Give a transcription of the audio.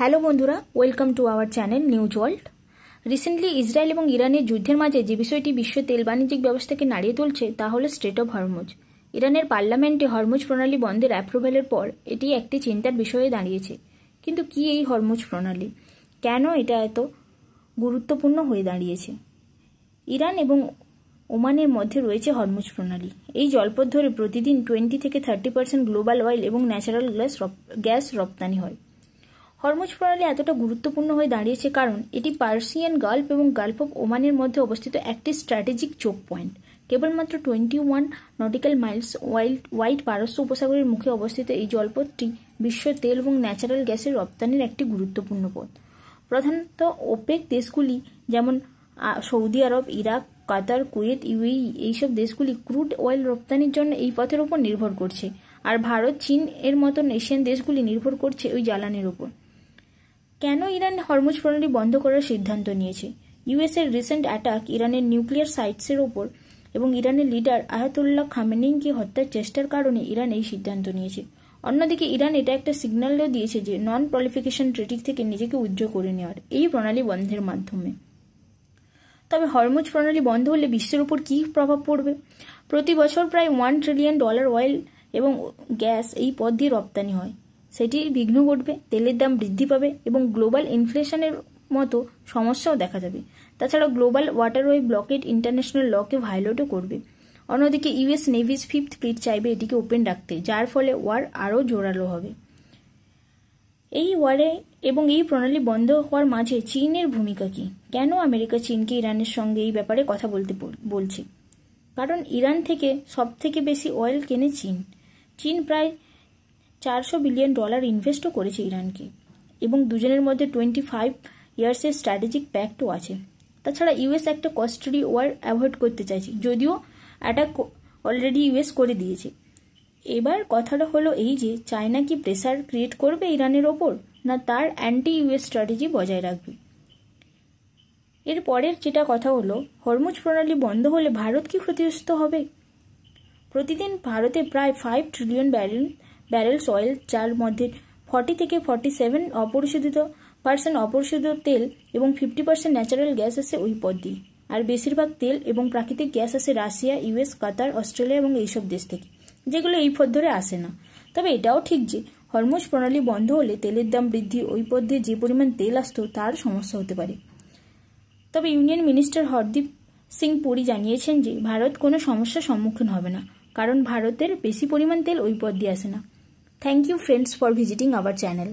Hello বন্ধুরা, welcome to our channel news world. Recently Israel এবং ইরানের যুদ্ধের মাঝে যে বিষয়টি বিশ্ব তেল বাণিজ্যিক ব্যবস্থাকে নাড়িয়ে তুলছে তা হল স্ট্রেট অফ হরমুজ। ইরানের পার্লামেন্টে হরমুজ প্রণালী বন্ধের অ্যাপ্রুভ্যালের পর এটি একটি চিন্তার বিষয়ে দাঁড়িয়েছে। কিন্তু কি এই হরমুজ প্রণালী, কেন এটা এত গুরুত্বপূর্ণ হয়ে দাঁড়িয়েছে? ইরান এবং ওমানের মধ্যে রয়েছে হরমুজ প্রণালী। এই জলপথ ধরে প্রতিদিন 20 থেকে 30% গ্লোবাল অয়েল এবং ন্যাচারাল গ্যাস রপ্তানি হয়। হরমুজ প্রণালী এতটা গুরুত্বপূর্ণ হয়ে দাঁড়িয়েছে কারণ এটি পার্সিয়ান গালফ এবং গালফ অফ ওমানের মধ্যে অবস্থিত একটি স্ট্র্যাটেজিক চোক পয়েন্ট। কেবলমাত্র 21 নটিক্যাল মাইলস হোয়াইট পারস্য উপসাগরের মুখে অবস্থিত এই জলপথটি বিশ্ব তেল এবং ন্যাচারাল গ্যাসের রপ্তানির একটি গুরুত্বপূর্ণ পথ। প্রধানত ওপেক দেশগুলি যেমন সৌদি আরব, ইরাক, কাতার, কুয়েত, ইউএই এইসব দেশগুলি ক্রুড অয়েল রপ্তানির জন্য এই পথের উপর নির্ভর করছে, আর ভারত, চীন এর মতন এশিয়ান দেশগুলি নির্ভর করছে ওই জ্বালানির উপর। কেন ইরান হরমুজ প্রণালী বন্ধ করার সিদ্ধান্ত নিয়েছে? ইউএসের রিসেন্ট অ্যাটাক ইরানের নিউক্লিয়ার সাইটসের ওপর এবং ইরানের লিডার আয়াতুল্লাহ খামেনেইকে হত্যার চেষ্টার কারণে ইরান এই সিদ্ধান্ত নিয়েছে। অন্যদিকে ইরান এটা একটা সিগন্যালও দিয়েছে যে নন প্রলিফিকেশন ট্রিটি থেকে নিজেকে উইথড্র করে নেওয়ার এই প্রণালী বন্ধের মাধ্যমে। তবে হরমুজ প্রণালী বন্ধ হলে বিশ্বের উপর কী প্রভাব পড়বে? প্রতি বছর প্রায় $1 ট্রিলিয়ন অয়েল এবং গ্যাস এই পথ দিয়ে রপ্তানি হয়। সেটি বিঘ্ন ঘটবে, তেলের দাম বৃদ্ধি পাবে এবং গ্লোবাল ইনফ্লেশনের মতো সমস্যাও দেখা যাবে। তাছাড়া গ্লোবাল ওয়াটারওয়ে ব্লকেড ইন্টারন্যাশনাল লকে ভায়োলেটও করবে। অন্যদিকে ইউএস নেভিস 5th ফ্লিট চাইবে এটিকে ওপেন রাখতে, যার ফলে ওয়ার আরও জোরালো হবে। এই ওয়ারে এবং এই প্রণালী বন্ধ হওয়ার মাঝে চীনের ভূমিকা কী? কেন আমেরিকা চীনকে ইরানের সঙ্গে এই ব্যাপারে কথা বলছে? কারণ ইরান থেকে সবথেকে বেশি অয়েল কেনে চীন। চীন প্রায় $400 বিলিয়ন ইনভেস্টও করেছে ইরানকে এবং দুজনের মধ্যে 25 ইয়ার্সের স্ট্র্যাটেজিক প্যাক্টও আছে। তাছাড়া ইউএস একটা কস্টলি ওয়ার অ্যাভয়েড করতে চাইছে, যদিও অ্যাটাক অলরেডি ইউএস করে দিয়েছে। এবার কথাটা হলো এই যে চায়না কি প্রেসার ক্রিয়েট করবে ইরানের ওপর, না তার অ্যান্টি ইউএস স্ট্র্যাটেজি বজায় রাখবে? এর পরের যেটা কথা হলো, হরমুজ প্রণালী বন্ধ হলে ভারত কি ক্ষতিগ্রস্ত হবে? প্রতিদিন ভারতে প্রায় 5 ট্রিলিয়ন ব্যারেলস অয়েল, যার মধ্যে 40 থেকে 47% অপরিশোধিত তেল এবং 50% ন্যাচারাল গ্যাস আসে ওই পথ দিয়ে। আর বেশিরভাগ তেল এবং প্রাকৃতিক গ্যাস আসে রাশিয়া, ইউএস, কাতার, অস্ট্রেলিয়া এবং এইসব দেশ থেকে, যেগুলো এই পথ ধরে আসে না। তবে এটাও ঠিক যে হরমুজ প্রণালী বন্ধ হলে তেলের দাম বৃদ্ধি, ওই পথ দিয়ে যে পরিমাণ তেল আসতো তার সমস্যা হতে পারে। তবে ইউনিয়ন মিনিস্টার হরদীপ সিং পুরী জানিয়েছেন যে ভারত কোনো সমস্যার সম্মুখীন হবে না, কারণ ভারতের বেশি পরিমাণ তেল ওই পথ দিয়ে আসে না। Thank you friends for visiting our channel.